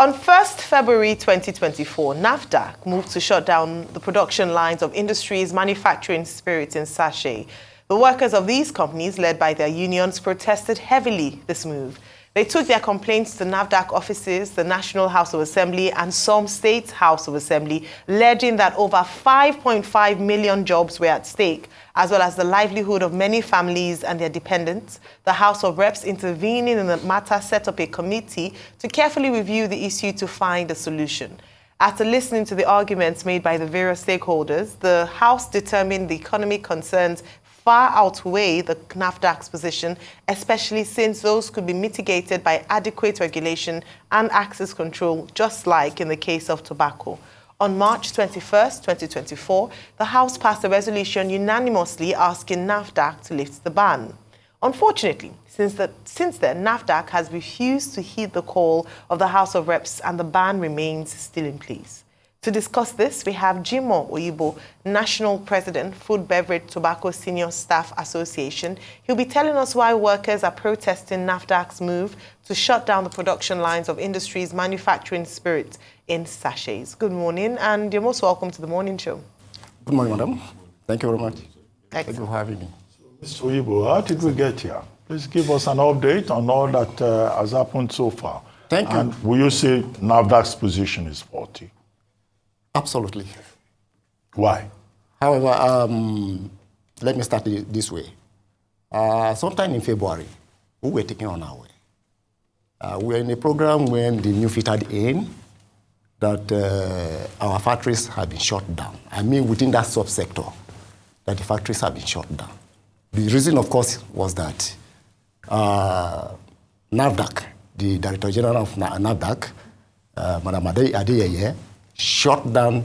On 1st February 2024, NAFDAC moved to shut down the production lines of industries manufacturing spirits in Sachet. The workers of these companies, led by their unions, protested heavily this move. They took their complaints to NAFDAC offices, the National House of Assembly, and some states' House of Assembly, alleging that over 5.5 million jobs were at stake, as well as the livelihood of many families and their dependents. The House of Reps, intervening in the matter, set up a committee to carefully review the issue to find a solution. After listening to the arguments made by the various stakeholders, the House determined the economic concerns far outweigh the NAFDAC's position, especially since those could be mitigated by adequate regulation and access control, just like in the case of tobacco. On March 21st, 2024, the House passed a resolution unanimously asking NAFDAC to lift the ban. Unfortunately, since then, NAFDAC has refused to heed the call of the House of Reps, and the ban remains still in place. To discuss this, we have Jimoh Oyibo, National President, Food, Beverage, Tobacco Senior Staff Association. He'll be telling us why workers are protesting NAFDAC's move to shut down the production lines of industries manufacturing spirits in sachets. Good morning, and you're most welcome to the morning show. Good morning, madam. Thank you very much. Excellent. Thank you for having me. Mr. Oyibo, how did we get here? Please give us an update on all that has happened so far. Thank you. And will you say NAFDAC's position is faulty? Absolutely. Why? However, let me start this way. Sometime in February, we were taking on our way. We were in a program when the new fitted in that our factories have been shut down. I mean, within that subsector, that the factories have been shut down. The reason, of course, was that NAFDAC, the Director General of NAFDAC, Madam Adeyeye, shut down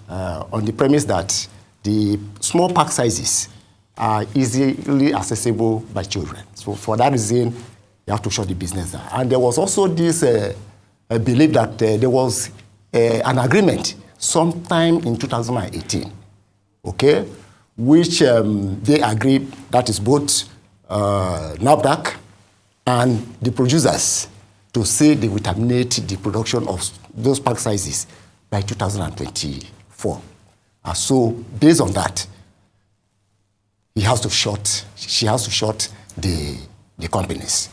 on the premise that the small pack sizes are easily accessible by children. So for that reason, you have to shut the business down. And there was also this belief that there was an agreement sometime in 2018, okay, which they agreed, that is both NAFDAC and the producers, to say they would terminate the production of those pack sizes by 2024. And so, based on that, she has to shut the companies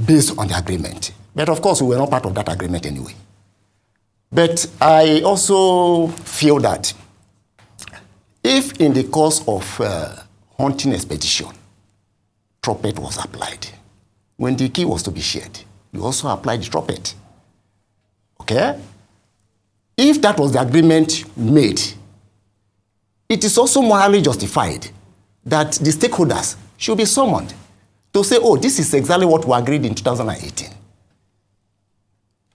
based on the agreement. But of course, we were not part of that agreement anyway. But I also feel that if in the course of hunting expedition, trumpet was applied, when the key was to be shared, you also applied the trumpet. Okay? If that was the agreement made, it is also morally justified that the stakeholders should be summoned to say, oh, this is exactly what we agreed in 2018.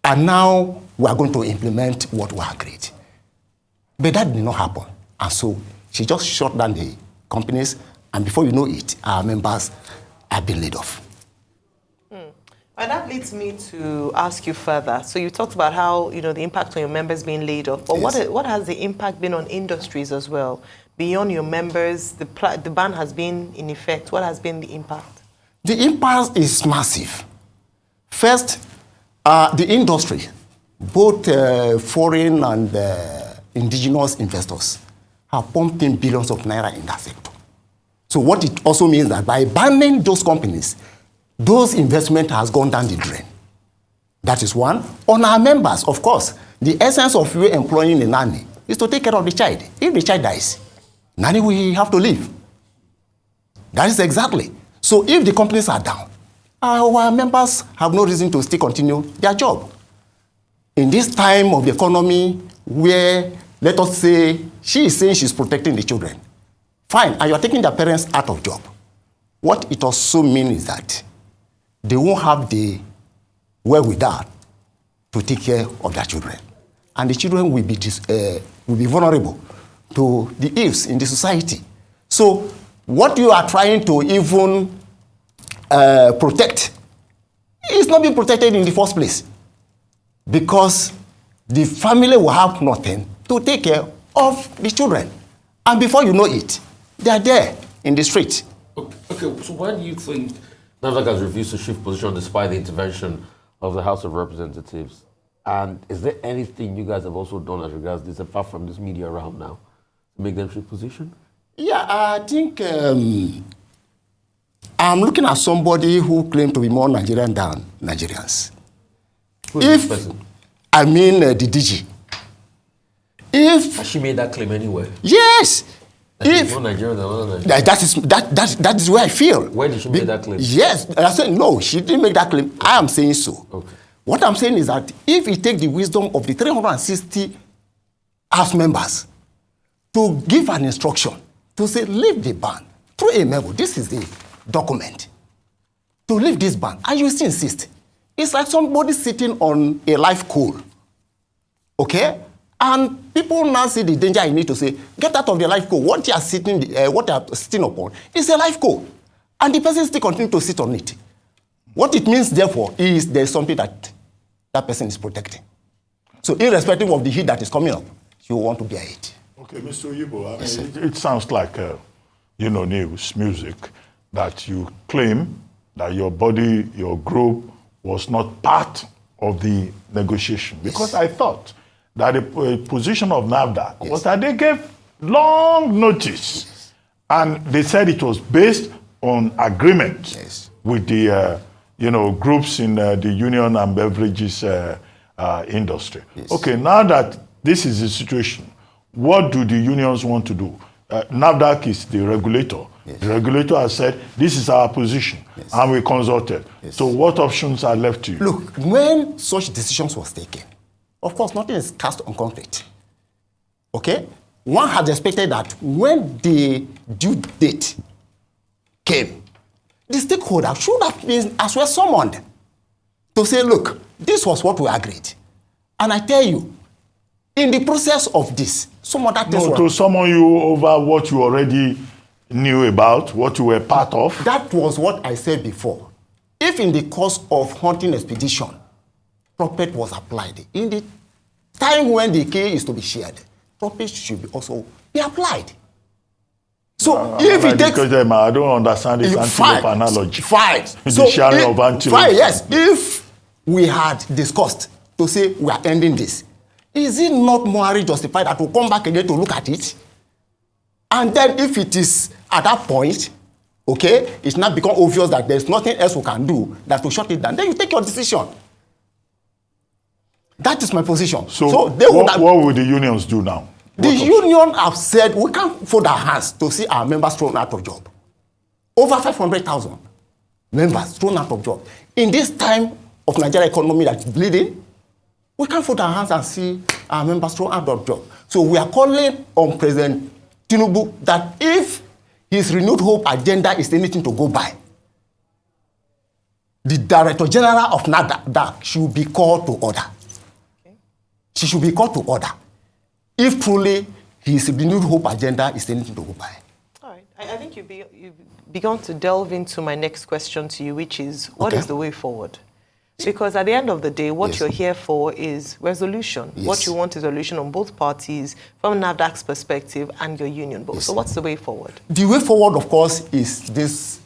And now we are going to implement what we agreed. But that did not happen. And so she just shut down the companies, and before you know it, our members have been laid off. And that leads me to ask you further. So you talked about how, the impact on your members being laid off. But yes, what has the impact been on industries as well? Beyond your members, the ban has been in effect. What has been the impact? The impact is massive. First, the industry, both foreign and indigenous investors, have pumped in billions of naira in that sector. So what it also means that by banning those companies, those investment has gone down the drain. That is one. On our members, of course, the essence of you employing a nanny is to take care of the child. If the child dies, nanny will have to leave. That is exactly. So if the companies are down, our members have no reason to still continue their job. In this time of the economy where, let us say, she is saying she's protecting the children, fine, and you are taking their parents out of job. What it also means is that they won't have the wherewithal to take care of their children. And the children will be vulnerable to the ills in the society. So what you are trying to even protect is not being protected in the first place, because the family will have nothing to take care of the children. And before you know it, they are there in the street. Okay, so why do you think NAFDAC has refused to shift position despite the intervention of the House of Representatives? And is there anything you guys have also done as regards this, apart from this media round now, to make them shift position? Yeah, I think I'm looking at somebody who claims to be more Nigerian than Nigerians. Who is this person? I mean the DG. If Has she made that claim anywhere? yes, If more Nigerian than other Nigerians. that is where I feel. Where did she make that claim? Yes, I said no. She didn't make that claim. I am saying so. Okay. What I'm saying is that if we take the wisdom of the 360 House members to give an instruction to say leave the ban through a memo, this is the document, to leave this ban, and you still insist. It's like somebody sitting on a live coal, okay? And people now see the danger in it to say, get out of the live coal. What they are sitting upon is a live coal, and the person still continue to sit on it. What it means, therefore, is there's something that that person is protecting. So, irrespective of the heat that is coming up, you want to bear it. Okay, Mr. Oyibo, I mean, it sounds like, news, music, that you claim that your body, your group, was not part of the negotiation. Because I thought that the position of NAFDAC was that they gave long notice. And they said it was based on agreement with the groups in the union and beverages industry. Okay, now that this is the situation, what do the unions want to do? NAFDAC is the regulator. The regulator has said, this is our position, and we consulted. So what options are left to you? Look, when such decisions was taken, of course, nothing is cast on concrete. Okay? One had expected that when the due date came, the stakeholder should have been as well summoned to say, look, this was what we agreed. And I tell you, in the process of this, some other things to summon you over what you already knew about, what you were part of? That was what I said before. If in the course of hunting expedition, trumpet was applied, in the time when the key is to be shared, trumpet should also be applied. So if it takes... I don't understand this antelope analogy. Fine. The sharing of antelope. Fine, yes. If we had discussed to say we are ending this, is it not morally justified that we'll come back again to look at it? And then if it is at that point, okay, it's not become obvious that there's nothing else we can do than to shut it down, then you take your decision. That is my position. So what will the unions do now? The union have said we can't fold our hands to see our members thrown out of job. Over 500,000 members thrown out of job. In this time of Nigeria economy that is bleeding, we can't fold our hands and see our members thrown out of job. So we are calling on President Tinubu that if his renewed hope agenda is anything to go by, the Director General of NAFDAC should be called to order. Okay. She should be called to order. If truly his renewed hope agenda is anything to go by. All right. I think you've begun to delve into my next question to you, which is, what is the way forward? Because at the end of the day, what you're here for is resolution. What you want is resolution on both parties, from NAFDAC's perspective and your union both. So what's the way forward? The way forward, of course, is this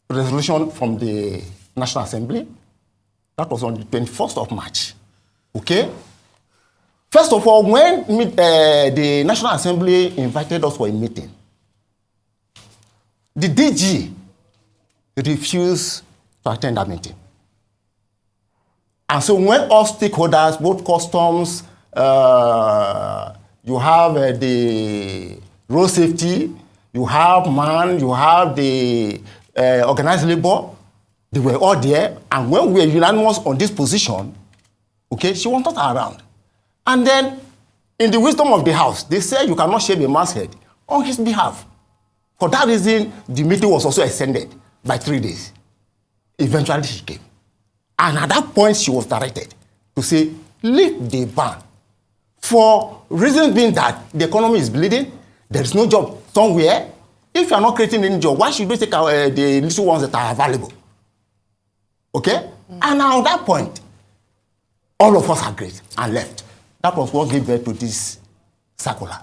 resolution from the National Assembly. That was on the 21st of March. Okay? First of all, when the National Assembly invited us for a meeting, the DG refused to attend that meeting. And so when all stakeholders, both customs, you have the road safety, you have MAN, you have the organized labor, they were all there. And when we were unanimous on this position, okay, she was not around. And then, in the wisdom of the House, they said you cannot shave a man's head on his behalf. For that reason, the meeting was also extended by 3 days. Eventually, she came. And at that point, she was directed to say, leave the ban. For reasons being that the economy is bleeding, there is no job somewhere. If you are not creating any job, why should we take the little ones that are available? Okay? And at that point, all of us agreed and left. That was what gave birth to this circular.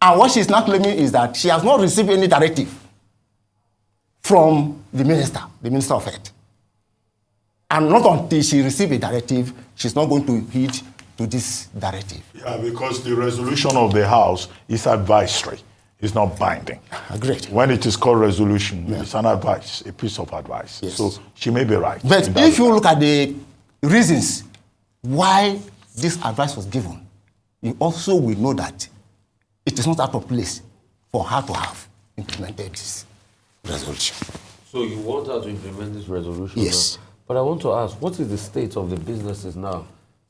And what she's now claiming is that she has not received any directive from the Minister of Health. And not until she receives a directive, she's not going to heed to this directive. Yeah, because the resolution of the House is advisory. It's not binding. Agreed. When it is called resolution, it's an advice, a piece of advice. Yes. So she may be right. But if you look at the reasons why this advice was given, you also will know that it is not out of place for her to have implemented this resolution. So you want her to implement this resolution? Yes. Now? But I want to ask, what is the state of the businesses now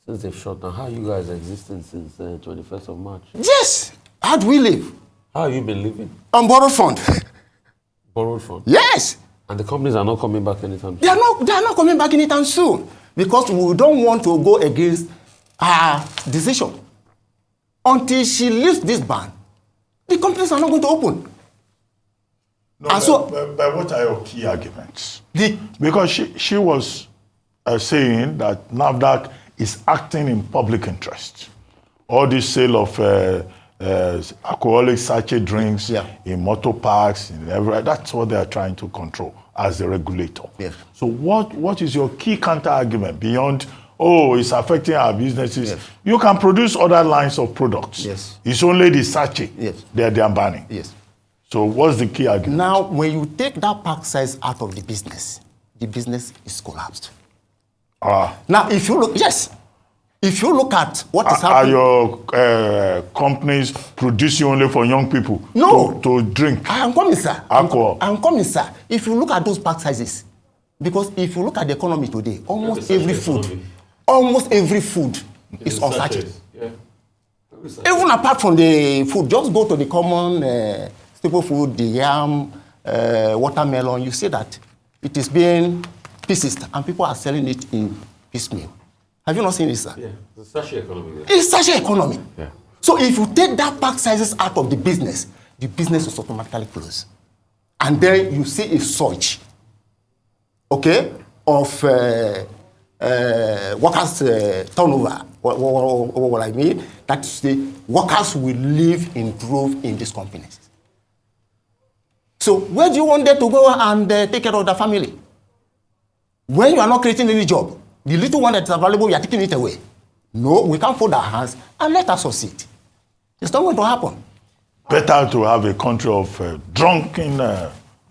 since they've shut down? How are you guys existing since 21st of March? Yes. How do we live? How have you been living? On borrowed fund. Borrowed fund? Yes. And the companies are not coming back anytime soon? They are not coming back anytime soon because we don't want to go against her decision. Until she lifts this ban, the companies are not going to open. No, and but what are your key arguments? Because she was saying that NAFDAC is acting in public interest. All this sale of alcoholic sachet drinks in motor parks, that's what they are trying to control as the regulator. Yes. So what is your key counter argument beyond, it's affecting our businesses? Yes. You can produce other lines of products. Yes. It's only the sachet they are banning. Yes. So what's the key argument? Now, when you take that pack size out of the business is collapsed. Now, if you look, if you look at what is happening... Are your companies producing only for young people to drink? I'm coming, sir. Alcohol. I'm coming, sir. If you look at those pack sizes, because if you look at the economy today, almost every food is on sachet. Yeah. Even apart from the food, just go to the common staple food, the yam, watermelon, you see that it is being pieces and people are selling it in piecemeal. Have you not seen it, sir? Yeah, it's a sachet economy. Yeah. It's sachet economy. Yeah. So if you take that pack sizes out of the business is automatically closed. And then you see a surge, of workers' turnover. What I mean, that's the workers will live in growth in these companies. So where do you want them to go and take care of the family? When you are not creating any job, the little one that is available, you are taking it away. No, we can't fold our hands and let us succeed. It's not going to happen. Better to have a country of drunken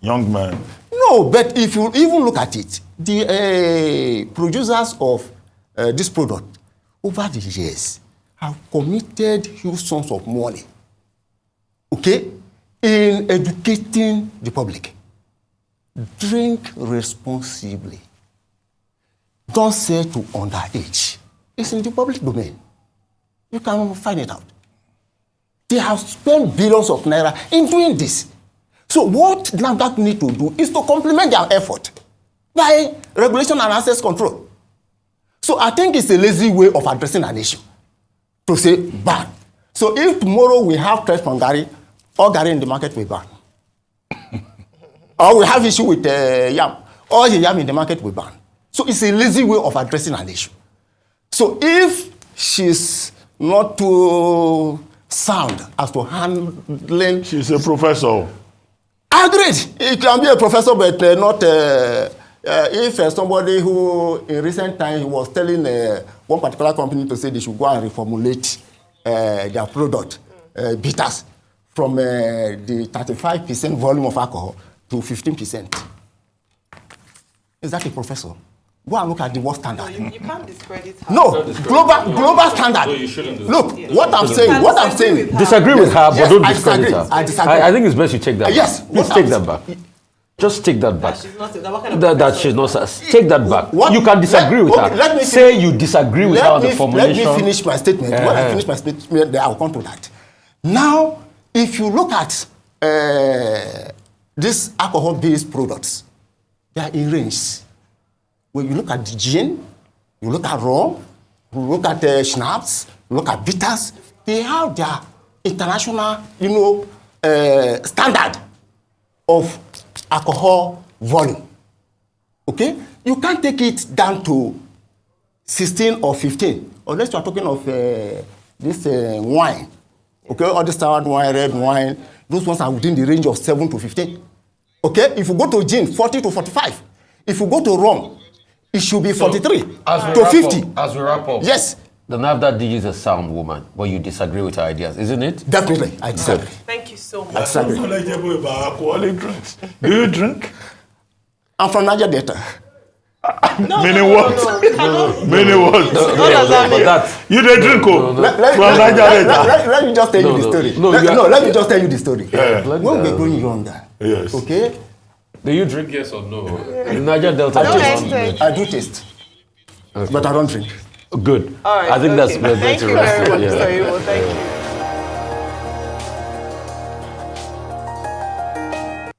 young men. No, but if you even look at it, the producers of this product over the years have committed huge sums of money, in educating the public. Drink responsibly. Don't sell to underage. It's in the public domain. You can find it out. They have spent billions of naira in doing this. So what NAFDAC need to do is to complement their effort by regulation and access control. So I think it's a lazy way of addressing an issue to say ban. So if tomorrow we have fresh from Gary, all Gary in the market will ban. Or we have issue with yam, all the yam in the market will ban. So it's a lazy way of addressing an issue. So if she's not too sound as to handling... She's a professor. Agreed. It can be a professor, but not... if somebody who in recent times was telling one particular company to say they should go and reformulate their product, bitters, from the 35% volume of alcohol to 15%. Is that a professor? Go and look at the world standard. You can't discredit her. No, global standard. No, you shouldn't do Look, that. what I'm saying. Disagree with her, but Yes, don't I discredit disagree. her. I disagree. I think it's best you take that Yes, back. Please what take I'm- that back. Just take that back. She's not, what kind of That she's not. Take that back. What- You can disagree with let her. me Say you disagree with her on the Let formulation. me finish my statement. When I finish my statement, then I'll come to that. Now, if you look at these alcohol-based products, they are in range. When you look at the gin, you look at rum, you look at schnapps, you look at bitters, they have their international, standard of alcohol volume. Okay? You can't take it down to 16 or 15, unless you are talking of this wine. Okay? All the sour wine, red wine, those ones are within the range of 7 to 15. Okay? If you go to gin, 40 to 45. If you go to rum, it should be 43 As we to wrap 50. up, as we wrap up, Yes, the NAFDAC DG is a sound woman, but you disagree with her ideas, isn't it? definitely. I disagree. Thank you so I much. disagree. Knowledgeable about alcoholic drinks. Do you drink? I'm from Niger Delta. Meaning what? Meaning what? What does that mean? But that's You dey drink, oh? From Niger Delta. Let me just tell you the story. No, Let me just tell you the story. When we were growing younger, Yes. okay, do you drink, yes or no? In Niger Delta, No yes or no? answer. I do taste, but I don't drink. Good. All right, I think that's okay. we're going Thank to you rest very it. much, Yeah. Mr. Oyibo. Thank you.